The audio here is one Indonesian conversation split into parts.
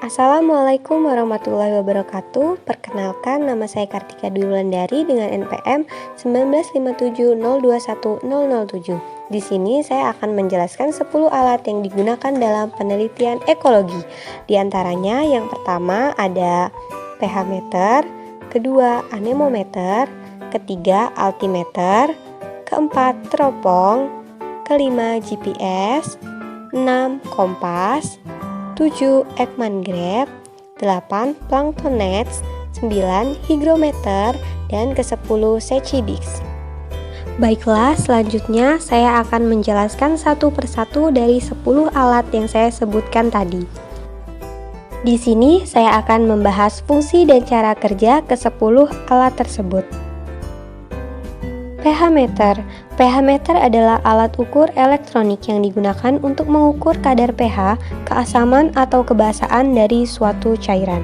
Assalamualaikum warahmatullahi wabarakatuh. Perkenalkan, nama saya Kartika Dwi Wulandari dengan NPM 19020210007. Di sini saya akan menjelaskan 10 alat yang digunakan dalam penelitian ekologi. Di antaranya yang pertama ada pH meter, kedua anemometer, ketiga altimeter, keempat teropong, kelima GPS, 6 kompas, 7 Ekman Grab, 8 Plankton Nets, 9 hygrometer, dan ke-10 Secchidix. Baiklah, selanjutnya saya akan menjelaskan satu persatu dari 10 alat yang saya sebutkan tadi. Di sini saya akan membahas fungsi dan cara kerja ke-10 alat tersebut. pH meter. pH meter adalah alat ukur elektronik yang digunakan untuk mengukur kadar pH, keasaman atau kebasaan dari suatu cairan.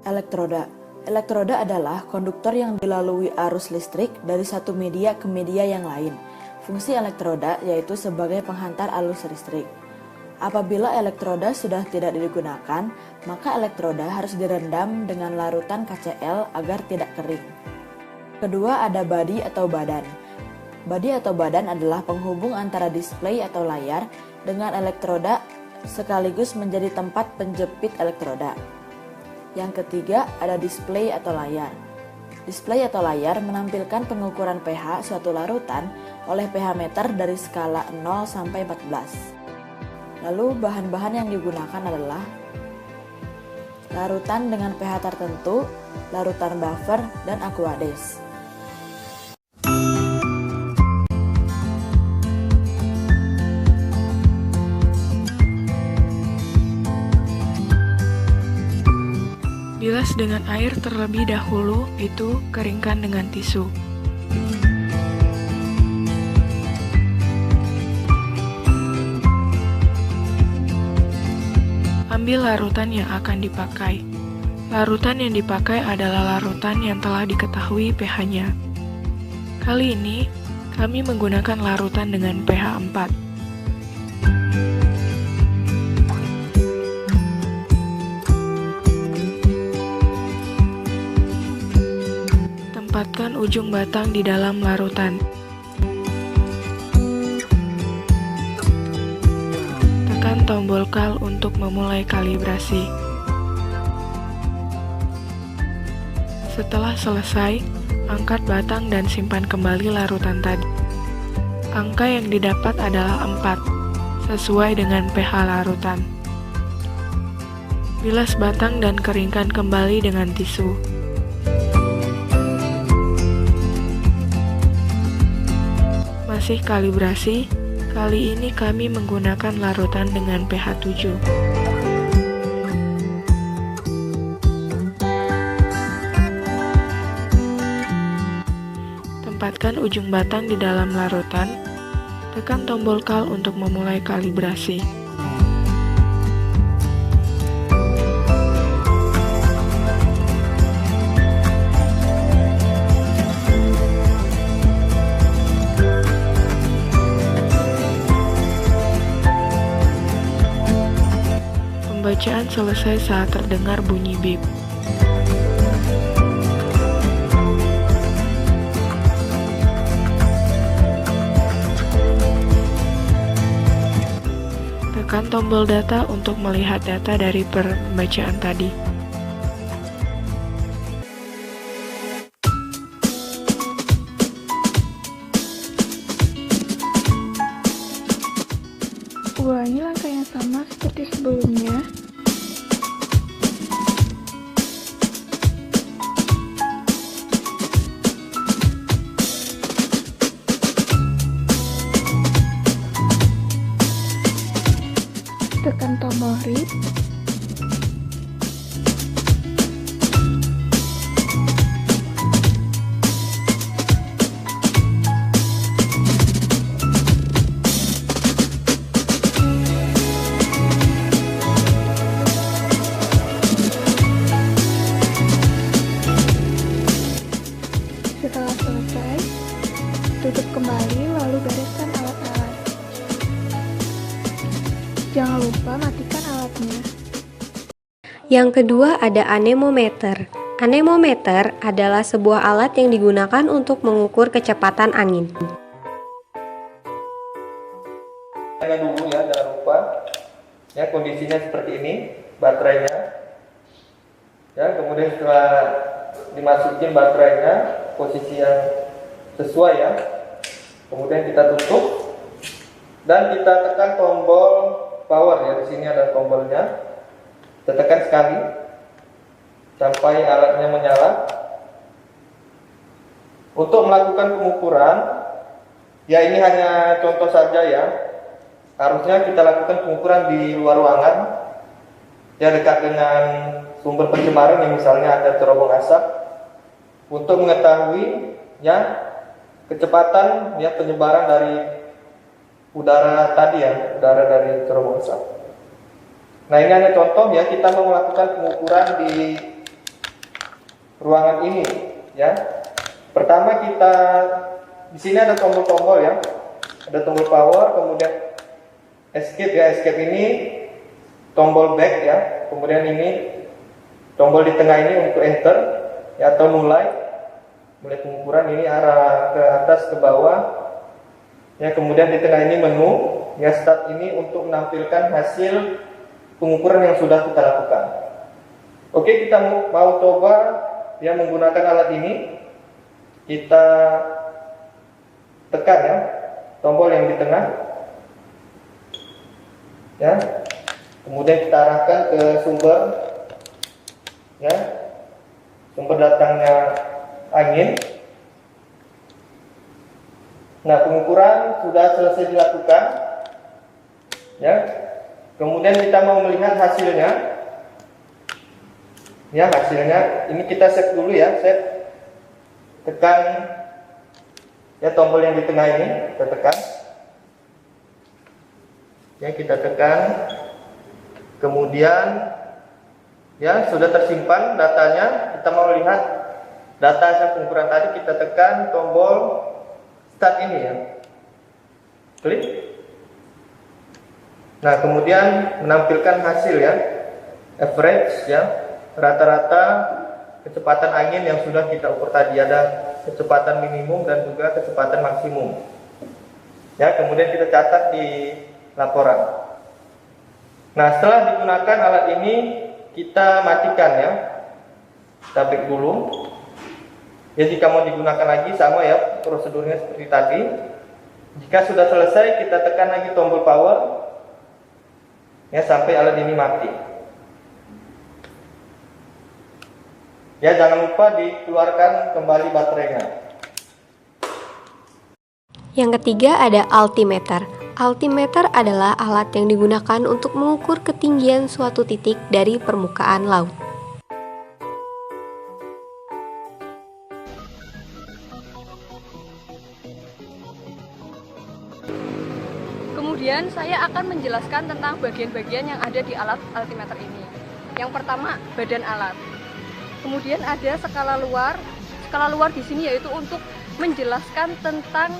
Elektroda. Elektroda adalah konduktor yang dilalui arus listrik dari satu media ke media yang lain. Fungsi elektroda yaitu sebagai penghantar arus listrik. Apabila elektroda sudah tidak digunakan, maka elektroda harus direndam dengan larutan KCl agar tidak kering. Kedua ada body atau badan. Body atau badan adalah penghubung antara display atau layar dengan elektroda sekaligus menjadi tempat penjepit elektroda. Yang ketiga ada display atau layar. Display atau layar menampilkan pengukuran pH suatu larutan oleh pH meter dari skala 0 sampai 14. Lalu bahan-bahan yang digunakan adalah larutan dengan pH tertentu, larutan buffer, dan aqueous. Bilas dengan air terlebih dahulu, itu keringkan dengan tisu. Ambil larutan yang akan dipakai. Larutan yang dipakai adalah larutan yang telah diketahui pH-nya. Kali ini, kami menggunakan larutan dengan pH 4. Tempatkan ujung batang di dalam larutan. Tekan tombol kal untuk memulai kalibrasi. Setelah selesai, angkat batang dan simpan kembali larutan tadi. Angka yang didapat adalah 4, sesuai dengan pH larutan. Bilas batang dan keringkan kembali dengan tisu. Masih kalibrasi. Kali ini kami menggunakan larutan dengan pH 7. Tempatkan ujung batang di dalam larutan. Tekan tombol kal untuk memulai kalibrasi. Pembacaan selesai saat terdengar bunyi bip. Tekan tombol data untuk melihat data dari pembacaan tadi. Ulangi langkah yang sama seperti sebelumnya. Tekan tombol read. Setelah selesai, tutup kembali lalu bereskan alat-alat. Jangan lupa matikan alatnya. Yang kedua ada anemometer. Anemometer adalah sebuah alat yang digunakan untuk mengukur kecepatan angin. Dulu ya, jangan lupa. Ya, kondisinya seperti ini, baterainya. Ya, kemudian setelah dimasukin baterainya, posisi yang sesuai ya. Kemudian kita tutup dan kita tekan tombol power ya. Di sini ada tombolnya. Kita tekan sekali sampai alatnya menyala. Untuk melakukan pengukuran, ya ini hanya contoh saja ya. Harusnya kita lakukan pengukuran di luar ruangan, ya dekat dengan sumber pencemaran yang misalnya ada cerobong asap, untuk mengetahui ya kecepatan ya penyebaran dari udara tadi ya, udara dari cerobong asap. Nah ini hanya contoh ya, kita mau melakukan pengukuran di ruangan ini ya. Pertama kita di sini ada tombol-tombol ya, ada tombol power, kemudian escape ya, escape ini tombol back ya, kemudian ini tombol di tengah ini untuk enter ya, atau mulai pengukuran, ini arah ke atas ke bawah ya, kemudian di tengah ini menu ya, start ini untuk menampilkan hasil pengukuran yang sudah kita lakukan. Oke, kita mau coba ya menggunakan alat ini. Kita tekan ya tombol yang di tengah ya, kemudian kita arahkan ke sumber ya, sumber datangnya angin. Nah, pengukuran sudah selesai dilakukan ya, kemudian kita mau melihat hasilnya ya. Hasilnya ini kita set dulu ya, set, tekan ya tombol yang di tengah ini, kita tekan ya, kita tekan, kemudian ya sudah tersimpan datanya. Kita mau lihat data hasil pengukuran tadi, kita tekan tombol start ini ya, klik. Nah kemudian menampilkan hasil ya, average ya, rata-rata kecepatan angin yang sudah kita ukur tadi. Ada kecepatan minimum dan juga kecepatan maksimum ya, kemudian kita catat di laporan. Nah setelah digunakan alat ini, kita matikan ya, kita back dulu ya. Jika mau digunakan lagi sama ya, prosedurnya seperti tadi. Jika sudah selesai, kita tekan lagi tombol power ya sampai alat ini mati ya. Jangan lupa dikeluarkan kembali baterainya. Yang ketiga ada altimeter. Altimeter adalah alat yang digunakan untuk mengukur ketinggian suatu titik dari permukaan laut. Kemudian saya akan menjelaskan tentang bagian-bagian yang ada di alat altimeter ini. Yang pertama, badan alat. Kemudian ada skala luar. Skala luar di sini yaitu untuk menjelaskan tentang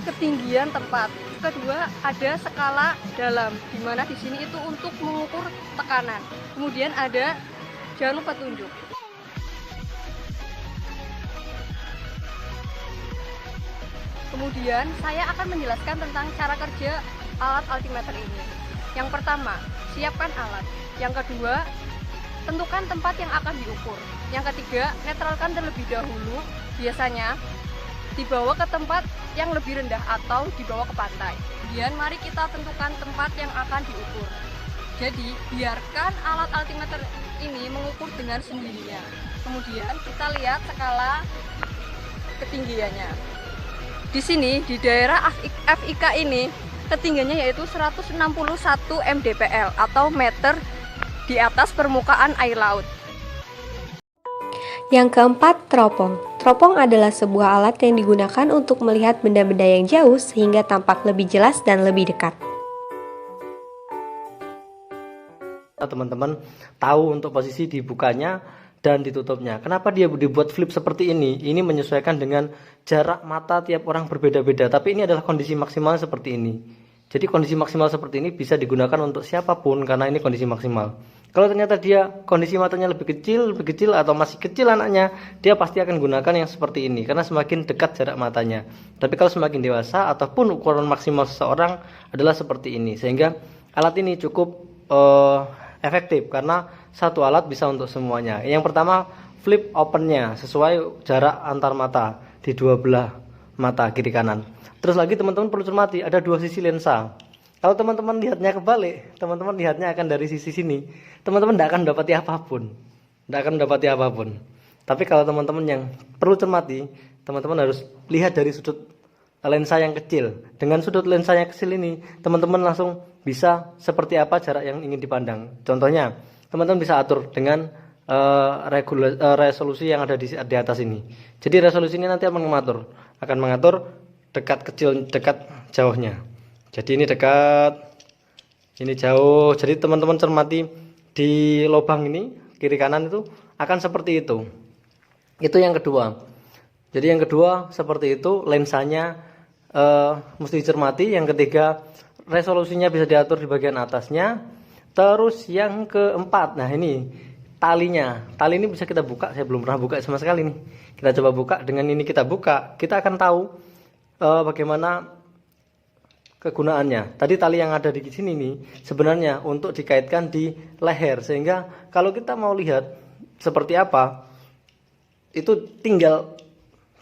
ketinggian tempat. Kedua, ada skala dalam, di mana di sini itu untuk mengukur tekanan. Kemudian ada jalur petunjuk. Kemudian saya akan menjelaskan tentang cara kerja alat altimeter ini. Yang pertama, siapkan alat. Yang kedua, tentukan tempat yang akan diukur. Yang ketiga, netralkan terlebih dahulu, biasanya dibawa ke tempat yang lebih rendah atau dibawa ke pantai. Kemudian mari kita tentukan tempat yang akan diukur. Jadi, biarkan alat altimeter ini mengukur dengan sendirinya. Kemudian kita lihat skala ketinggiannya. Di sini, di daerah FIK ini, ketinggiannya yaitu 161 mdpl atau meter di atas permukaan air laut. Yang keempat, teropong. Teropong adalah sebuah alat yang digunakan untuk melihat benda-benda yang jauh sehingga tampak lebih jelas dan lebih dekat. Teman-teman tahu untuk posisi dibukanya dan ditutupnya. Kenapa dia dibuat flip seperti ini? Ini menyesuaikan dengan jarak mata tiap orang berbeda-beda, tapi ini adalah kondisi maksimal seperti ini. Jadi kondisi maksimal seperti ini bisa digunakan untuk siapapun karena ini kondisi maksimal. Kalau ternyata dia kondisi matanya lebih kecil atau masih kecil anaknya, dia pasti akan gunakan yang seperti ini karena semakin dekat jarak matanya. Tapi kalau semakin dewasa ataupun ukuran maksimal seseorang adalah seperti ini, sehingga alat ini cukup efektif karena satu alat bisa untuk semuanya. Yang pertama, flip opennya sesuai jarak antar mata di dua belah mata kiri kanan. Terus lagi teman-teman perlu cermati, ada dua sisi lensa. Kalau teman-teman lihatnya kebalik, teman-teman lihatnya akan dari sisi sini, teman-teman tidak akan mendapati apapun. Tidak akan mendapati apapun. Tapi kalau teman-teman yang perlu cermati, teman-teman harus lihat dari sudut lensa yang kecil. Dengan sudut lensa yang kecil ini, teman-teman langsung bisa seperti apa jarak yang ingin dipandang. Contohnya, teman-teman bisa atur dengan resolusi yang ada di atas ini. Jadi resolusi ini nanti akan mengatur dekat kecil, dekat jauhnya. Jadi ini dekat, ini jauh. Jadi teman-teman cermati di lubang ini kiri kanan itu akan seperti itu. Itu yang kedua. Jadi yang kedua seperti itu, lensanya mesti dicermati. Yang ketiga, resolusinya bisa diatur di bagian atasnya. Terus yang keempat, nah ini talinya. Tali ini bisa kita buka. Saya belum pernah buka sama sekali nih. Kita coba buka. Dengan ini kita buka, kita akan tahu bagaimana kegunaannya. Tadi tali yang ada di sini nih sebenarnya untuk dikaitkan di leher, sehingga kalau kita mau lihat seperti apa, itu tinggal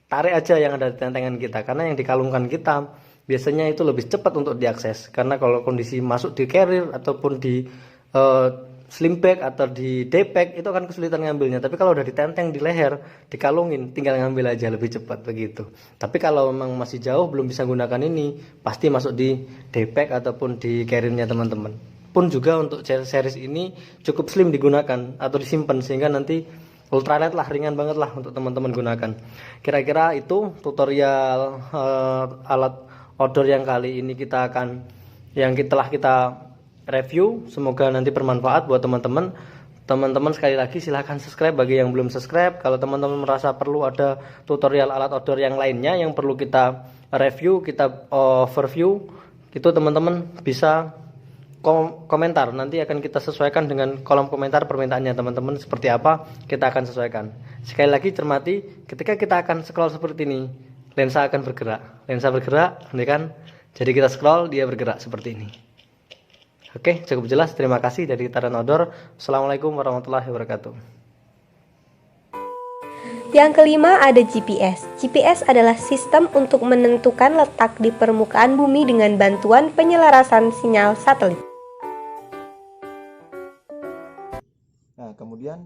tarik aja yang ada di tentengan kita, karena yang dikalungkan kita biasanya itu lebih cepat untuk diakses. Karena kalau kondisi masuk di carrier ataupun di sling bag atau di daypack itu akan kesulitan ngambilnya. Tapi kalau udah ditenteng di leher, dikalungin, tinggal ngambil aja lebih cepat begitu. Tapi kalau memang masih jauh belum bisa gunakan ini, pasti masuk di daypack ataupun di carrier-nya teman-teman. Pun juga untuk series ini cukup slim digunakan atau disimpan, sehingga nanti ultralight lah, ringan banget lah untuk teman-teman gunakan. Kira-kira itu tutorial alat outdoor yang kali ini yang telah kita review. Semoga nanti bermanfaat buat teman-teman. Teman-teman sekali lagi silahkan subscribe bagi yang belum subscribe. Kalau teman-teman merasa perlu ada tutorial alat outdoor yang lainnya yang perlu kita review, kita overview, itu teman-teman bisa komentar. Nanti akan kita sesuaikan dengan kolom komentar permintaannya teman-teman seperti apa, kita akan sesuaikan. Sekali lagi cermati, ketika kita akan scroll seperti ini, lensa akan bergerak. Lensa bergerak, ini kan? Jadi kita scroll, dia bergerak seperti ini. Oke, cukup jelas. Terima kasih dari Taran Outdoor. Assalamualaikum warahmatullahi wabarakatuh. Yang kelima ada GPS. GPS adalah sistem untuk menentukan letak di permukaan bumi dengan bantuan penyelarasan sinyal satelit. Nah, kemudian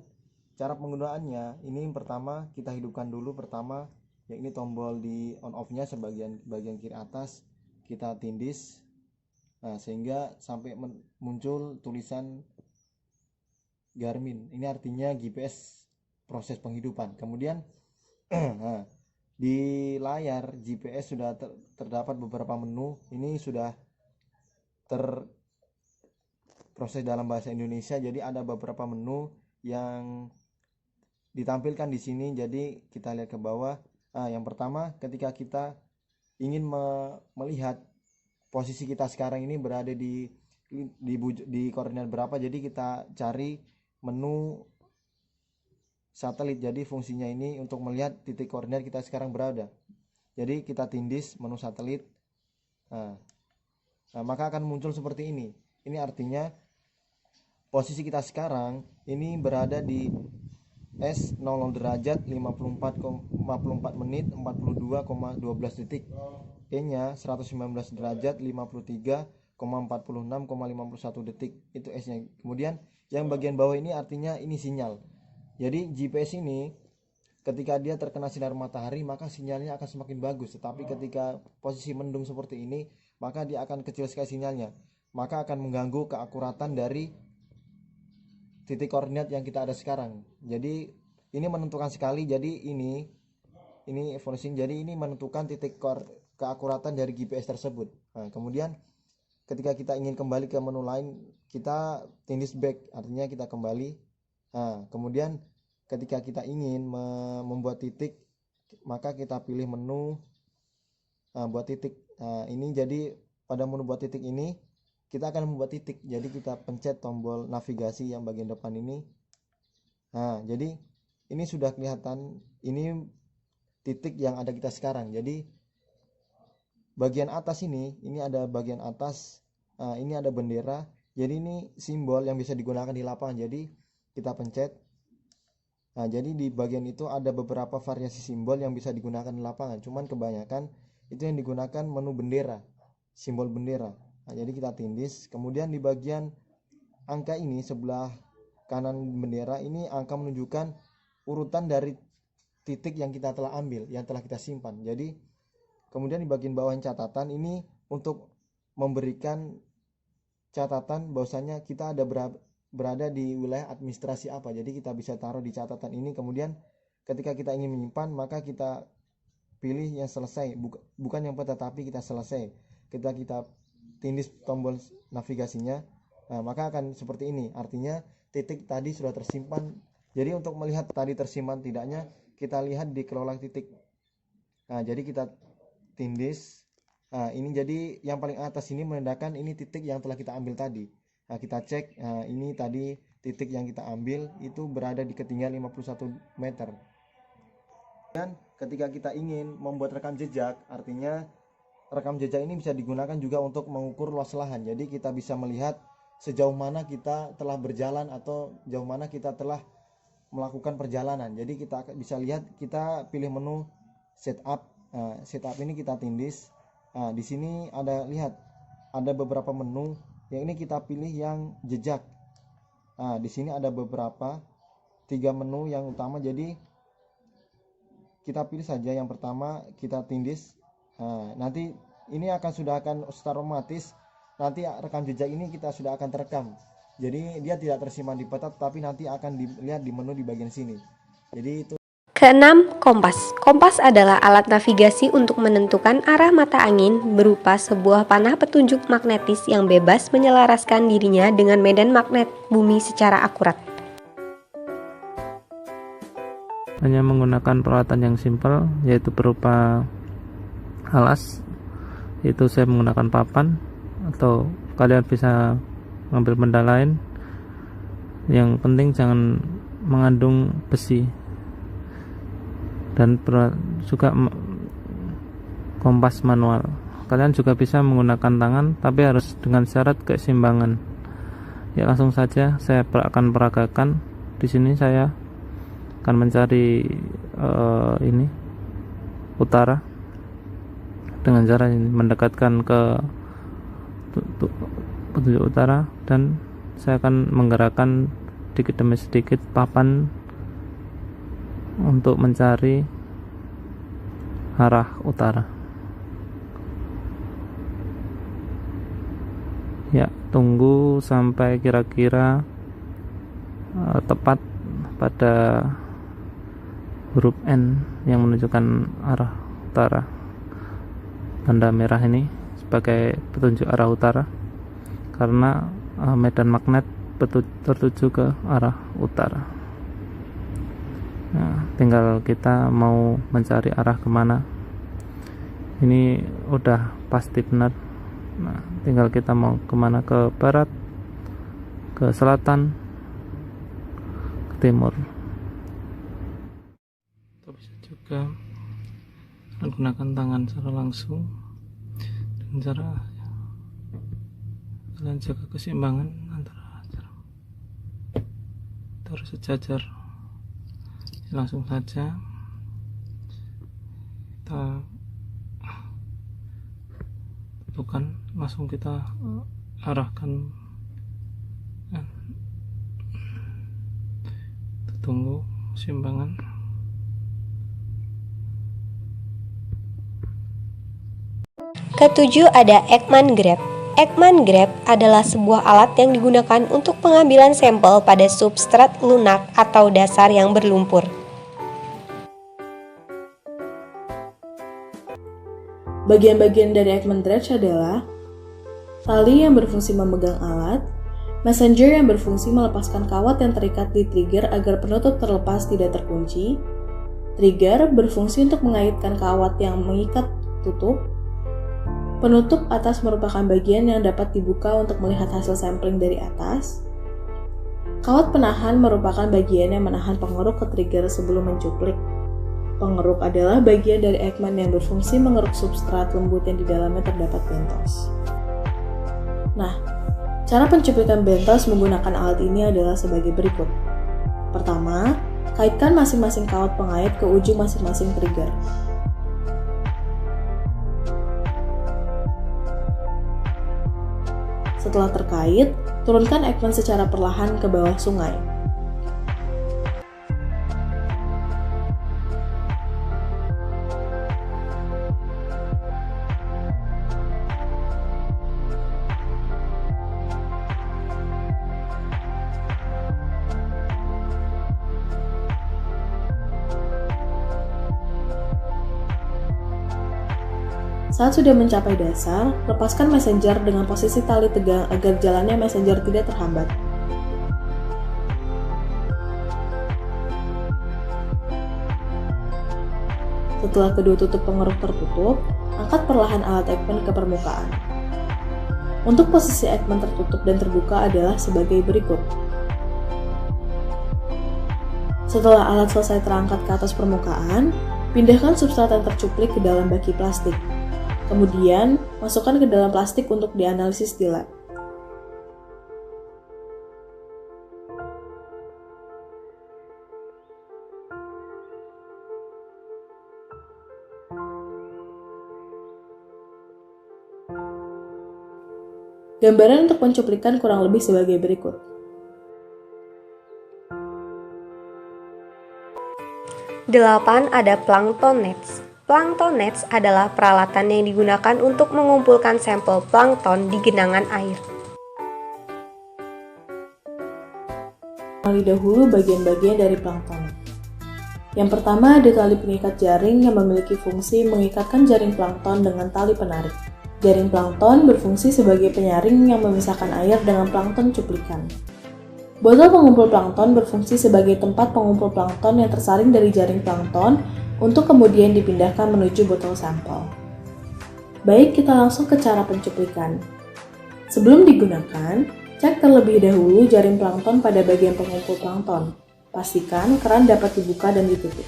cara penggunaannya, ini yang pertama kita hidupkan dulu pertama, yang ini tombol di on off-nya bagian kiri atas kita tindis. Nah, sehingga sampai muncul tulisan Garmin. Ini artinya GPS proses penghidupan. Kemudian nah, di layar GPS sudah terdapat beberapa menu. Ini sudah terproses dalam bahasa Indonesia. Jadi ada beberapa menu yang ditampilkan di sini. Jadi kita lihat ke bawah. Nah, yang pertama ketika kita ingin melihat posisi kita sekarang ini berada di koordinat berapa, jadi kita cari menu satelit. Jadi fungsinya ini untuk melihat titik koordinat kita sekarang berada. Jadi kita tindis menu satelit. Nah, maka akan muncul seperti ini. Ini artinya posisi kita sekarang ini berada di S 00 derajat 54 menit 42,12 detik. E-nya 119 derajat 53,46,51 detik. Itu S-nya. Kemudian yang bagian bawah ini artinya ini sinyal. Jadi GPS ini ketika dia terkena sinar matahari maka sinyalnya akan semakin bagus. Tetapi ketika posisi mendung seperti ini maka dia akan kecil sekali sinyalnya. Maka akan mengganggu keakuratan dari titik koordinat yang kita ada sekarang. Jadi ini menentukan sekali. Jadi ini evolusi. Jadi ini menentukan titik keakuratan dari GPS tersebut. Nah, kemudian ketika kita ingin kembali ke menu lain, kita tindis back, artinya kita kembali. Nah, kemudian ketika kita ingin membuat titik, maka kita pilih menu buat titik. Ini jadi pada menu buat titik ini kita akan membuat titik. Jadi kita pencet tombol navigasi yang bagian depan ini. Nah, jadi ini sudah kelihatan, ini titik yang ada kita sekarang. Jadi bagian atas ini ada bagian atas, ini ada bendera. Jadi ini simbol yang bisa digunakan di lapangan. Jadi kita pencet. Nah, jadi di bagian itu ada beberapa variasi simbol yang bisa digunakan di lapangan. Cuman kebanyakan itu yang digunakan menu bendera, simbol bendera. Nah, jadi kita tindis. Kemudian di bagian angka ini sebelah kanan bendera ini angka menunjukkan urutan dari titik yang kita telah ambil, yang telah kita simpan. Jadi kemudian di bagian bawah catatan ini untuk memberikan catatan bahwasanya kita ada berada di wilayah administrasi apa. Jadi kita bisa taruh di catatan ini. Kemudian ketika kita ingin menyimpan, maka kita pilih yang selesai, bukan yang tetapi kita selesai. Kita tindis tombol navigasinya, maka akan seperti ini. Artinya titik tadi sudah tersimpan. Jadi untuk melihat tadi tersimpan tidaknya, kita lihat di kelola titik. Nah, jadi kita tindis. Nah, ini jadi yang paling atas ini menandakan ini titik yang telah kita ambil tadi. Nah, kita cek, ini tadi titik yang kita ambil itu berada di ketinggian 51 meter. Dan ketika kita ingin membuat rekam jejak, artinya rekam jejak ini bisa digunakan juga untuk mengukur luas lahan. Jadi kita bisa melihat sejauh mana kita telah berjalan atau jauh mana kita telah melakukan perjalanan. Jadi kita bisa lihat, kita pilih menu setup. Setup ini kita tindis. Nah, di sini ada beberapa menu. Yang ini kita pilih yang jejak. Nah, di sini ada beberapa 3 menu yang utama. Jadi kita pilih saja yang pertama, kita tindis. Nah, nanti ini sudah akan secara otomatis nanti rekam jejak ini kita sudah akan terekam. Jadi dia tidak tersimpan di peta, tapi nanti akan dilihat di menu di bagian sini. Jadi itu. Keenam, kompas. Kompas adalah alat navigasi untuk menentukan arah mata angin berupa sebuah panah petunjuk magnetis yang bebas menyelaraskan dirinya dengan medan magnet bumi secara akurat. Hanya menggunakan peralatan yang simpel, yaitu berupa alas. Itu saya menggunakan papan, atau kalian bisa mengambil benda lain. Yang penting jangan mengandung besi. Dan juga kompas manual. Kalian juga bisa menggunakan tangan, tapi harus dengan syarat keseimbangan. Ya, langsung saja saya akan peragakan. Di sini saya akan mencari ini utara dengan cara ini, mendekatkan ke petunjuk utara, dan saya akan menggerakkan sedikit demi sedikit papan untuk mencari arah utara. Ya, tunggu sampai kira-kira tepat pada huruf N yang menunjukkan arah utara. Tanda merah ini sebagai petunjuk arah utara, karena medan magnet tertuju ke arah utara. Nah, tinggal kita mau mencari arah kemana. Ini udah pasti benar. Nah, tinggal kita mau kemana, ke barat, ke selatan, ke timur. Kita bisa juga menggunakan tangan secara langsung dengan cara kalian jaga keseimbangan antara harus sejajar. Langsung saja kita tentukan, langsung kita arahkan. Kita tunggu keseimbangan. Ketujuh, ada Ekman Grab. Ekman Grab adalah sebuah alat yang digunakan untuk pengambilan sampel pada substrat lunak atau dasar yang berlumpur. Bagian-bagian dari Ekman Dredge adalah tali yang berfungsi memegang alat, Messenger yang berfungsi melepaskan kawat yang terikat di trigger agar penutup terlepas tidak terkunci. Trigger berfungsi untuk mengaitkan kawat yang mengikat tutup. Penutup atas merupakan bagian yang dapat dibuka untuk melihat hasil sampling dari atas. Kawat penahan merupakan bagian yang menahan pengeruk ke trigger sebelum mencuplik. Pengeruk adalah bagian dari Ekman yang berfungsi mengeruk substrat lembut yang di dalamnya terdapat bentos. Nah, cara pencuplikan bentos menggunakan alat ini adalah sebagai berikut. Pertama, kaitkan masing-masing kawat pengait ke ujung masing-masing trigger. Setelah terkait, turunkan Ekman secara perlahan ke bawah sungai. Saat sudah mencapai dasar, lepaskan messenger dengan posisi tali tegang agar jalannya messenger tidak terhambat. Setelah kedua tutup pengeruk tertutup, angkat perlahan alat Ekman ke permukaan. Untuk posisi Ekman tertutup dan terbuka adalah sebagai berikut. Setelah alat selesai terangkat ke atas permukaan, pindahkan substrat yang tercuplik ke dalam baki plastik. Kemudian, masukkan ke dalam plastik untuk dianalisis di lab. Gambaran untuk pencuplikan kurang lebih sebagai berikut. Delapan, ada plankton nets. Plankton nets adalah peralatan yang digunakan untuk mengumpulkan sampel plankton di genangan air. Kenali dahulu bagian-bagian dari plankton. Yang pertama ada tali pengikat jaring yang memiliki fungsi mengikatkan jaring plankton dengan tali penarik. Jaring plankton berfungsi sebagai penyaring yang memisahkan air dengan plankton cuplikan. Botol pengumpul plankton berfungsi sebagai tempat pengumpul plankton yang tersaring dari jaring plankton untuk kemudian dipindahkan menuju botol sampel. Baik, kita langsung ke cara pencuplikan. Sebelum digunakan, cek terlebih dahulu jaring plankton pada bagian pengumpul plankton. Pastikan keran dapat dibuka dan ditutup.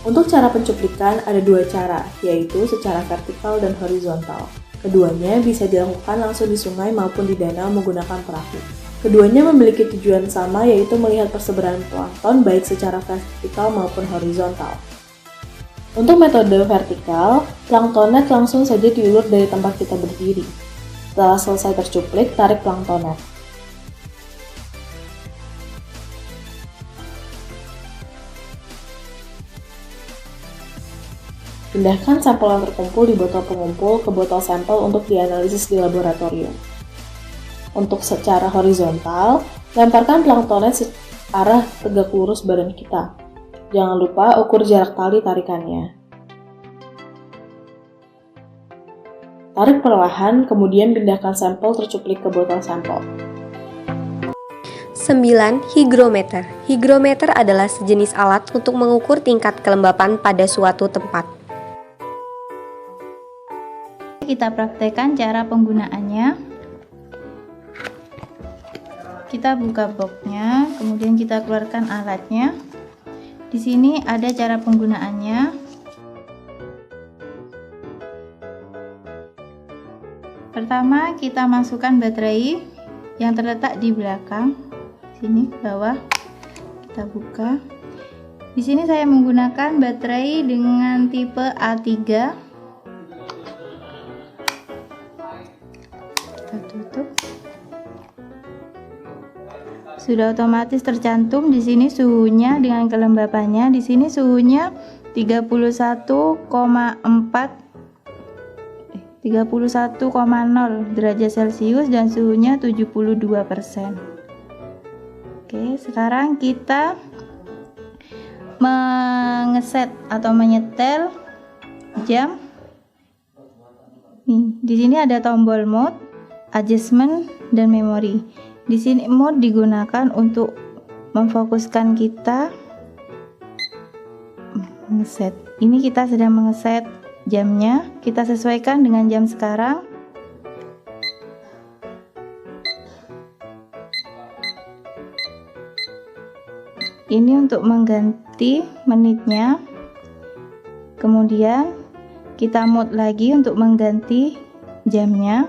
Untuk cara pencuplikan ada dua cara, yaitu secara vertikal dan horizontal. Keduanya bisa dilakukan langsung di sungai maupun di danau menggunakan perahu. Keduanya memiliki tujuan sama, yaitu melihat persebaran plankton baik secara vertikal maupun horizontal. Untuk metode vertikal, plankton net langsung saja diulur dari tempat kita berdiri. Setelah selesai tercuplik, tarik plankton net. Pindahkan sampel yang terkumpul di botol pengumpul ke botol sampel untuk dianalisis di laboratorium. Untuk secara horizontal, lemparkan plankton net searah tegak lurus badan kita. Jangan lupa ukur jarak tali tarikannya. Tarik perlahan, kemudian pindahkan sampel tercuplik ke botol sampel. 9. Hygrometer. Hygrometer adalah sejenis alat untuk mengukur tingkat kelembapan pada suatu tempat. Kita praktekkan cara penggunaannya. Kita buka boxnya, kemudian kita keluarkan alatnya. Di sini ada cara penggunaannya. Pertama, kita masukkan baterai yang terletak di belakang. Sini bawah. Kita buka. Di sini saya menggunakan baterai dengan tipe A3. Kita tutup. Sudah otomatis tercantum di sini suhunya dengan kelembapannya. Di sini suhunya 31,0 derajat Celcius dan suhunya 72%. Oke, sekarang kita mengeset atau menyetel jam. Nih, di sini ada tombol mode, adjustment, dan memori. Di sini mode digunakan untuk memfokuskan kita mengeset. Ini kita sedang mengeset jamnya, kita sesuaikan dengan jam sekarang. Ini untuk mengganti menitnya. Kemudian kita mode lagi untuk mengganti jamnya.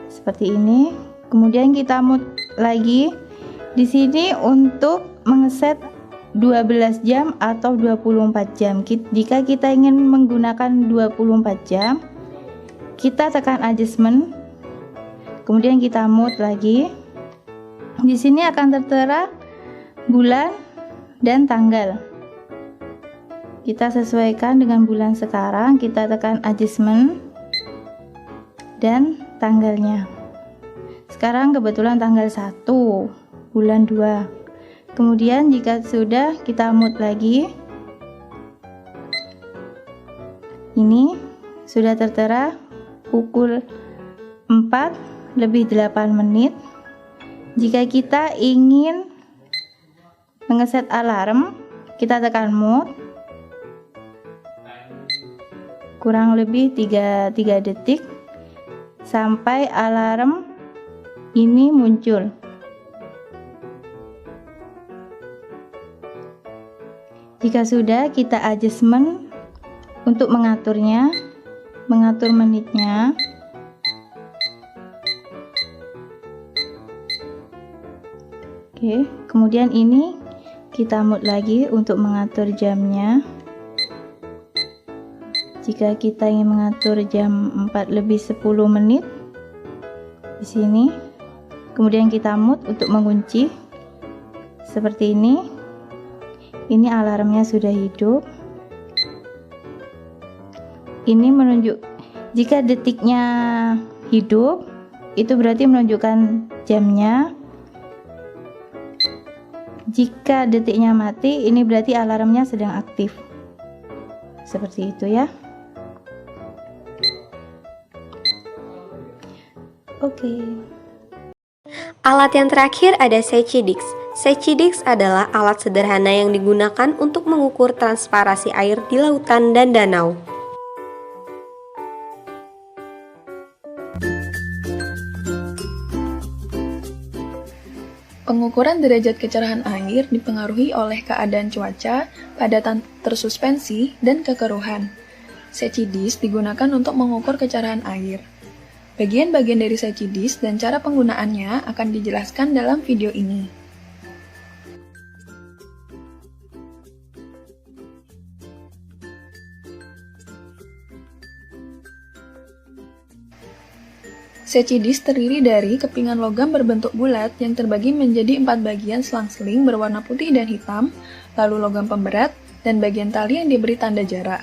Seperti ini. Kemudian kita mode lagi di sini untuk mengeset 12 jam atau 24 jam. Jika kita ingin menggunakan 24 jam, kita tekan adjustment. Kemudian kita mode lagi. Di sini akan tertera bulan dan tanggal. Kita sesuaikan dengan bulan sekarang, kita tekan adjustment dan tanggalnya. Sekarang kebetulan tanggal 1 bulan 2. Kemudian jika sudah, kita mode lagi. Ini sudah tertera pukul 4:08. Jika kita ingin mengeset alarm, kita tekan mode. Kurang lebih 3 detik sampai alarm ini muncul. Jika sudah, kita adjustment untuk mengaturnya, mengatur menitnya. Oke, kemudian ini kita mode lagi untuk mengatur jamnya. Jika kita ingin mengatur jam 4:10 di sini, kemudian kita mode untuk mengunci seperti ini. Ini alarmnya sudah hidup. Ini menunjuk jika detiknya hidup, itu berarti menunjukkan jamnya. Jika detiknya mati, ini berarti alarmnya sedang aktif. Seperti itu ya. Oke. Alat yang terakhir ada Secidix. Secidix adalah alat sederhana yang digunakan untuk mengukur transparasi air di lautan dan danau. Pengukuran derajat kecerahan air dipengaruhi oleh keadaan cuaca, padatan tersuspensi, dan kekeruhan. Secidix digunakan untuk mengukur kecerahan air. Bagian-bagian dari Secidix dan cara penggunaannya akan dijelaskan dalam video ini. Secidix terdiri dari kepingan logam berbentuk bulat yang terbagi menjadi 4 bagian selang-seling berwarna putih dan hitam, lalu logam pemberat, dan bagian tali yang diberi tanda jarak.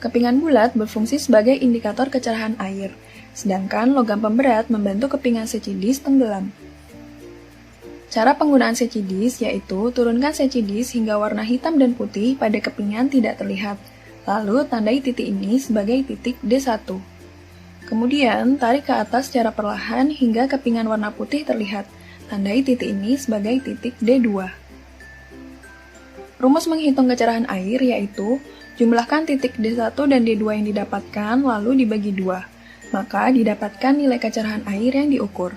Kepingan bulat berfungsi sebagai indikator kecerahan air, sedangkan logam pemberat membantu kepingan Secidix tenggelam. Cara penggunaan Secidix yaitu turunkan Secidix hingga warna hitam dan putih pada kepingan tidak terlihat, lalu tandai titik ini sebagai titik D1. Kemudian, tarik ke atas secara perlahan hingga kepingan warna putih terlihat. Tandai titik ini sebagai titik D2. Rumus menghitung kecerahan air yaitu, jumlahkan titik D1 dan D2 yang didapatkan lalu dibagi 2. Maka didapatkan nilai kecerahan air yang diukur.